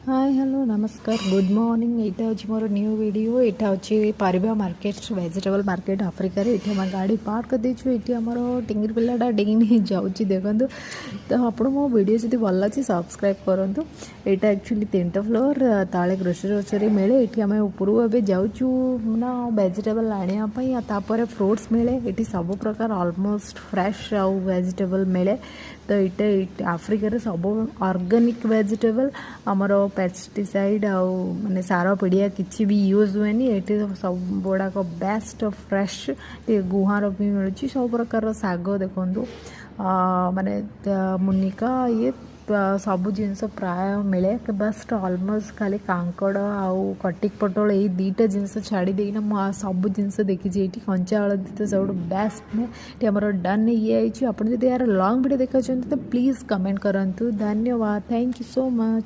Hi hello नमस्कार good morning यहाँ हूँ मोर न्यू वीडियो यहाँ हूँ परिबा मार्केट वेजिटेबल मार्केट आफ्रिकार ये आम गाड़ी पार्क कर देचु ये आमर टिंगिर पिलाटा डिंगी नहीं जाऊँ देखो तो आप मो वीडियो जब भल अच्छे सब्सक्राइब करूँ यहाँ एक्चुअली 3टा फ्लोर ताले ग्रोसरी मिले ये आम उपरू ए जाऊँ ना वेजिटेबल आने फ्रूट्स मिले ये सब प्रकार ऑलमोस्ट फ्रेश आउ वेजिटेबल मिले तो ये आफ्रिकार सब ऑर्गेनिक वेजिटेबल आमर पेस्टिसाइड आउ माने सार पिड़िया किसी भी यूज हुए ये सब गुड़ाक बेस्ट फ्रेश गुहार भी मिलूँ सब प्रकार शाग देखूँ माने मुनिका ये सब जिनस प्राय मिले बेस्ट ऑलमोस्ट खाली कांकड़ आउ कटिक पटोल ये दुईटा जिनस छाड़ी देना सब जिनस देखी ये कंचा हलदी तो सब बेस्ट ये आमर डन ये आप यार लॉन्ग वीडियो देखा तो प्लीज़ कमेंट करूँ धन्यवाद थैंक यू सो मच।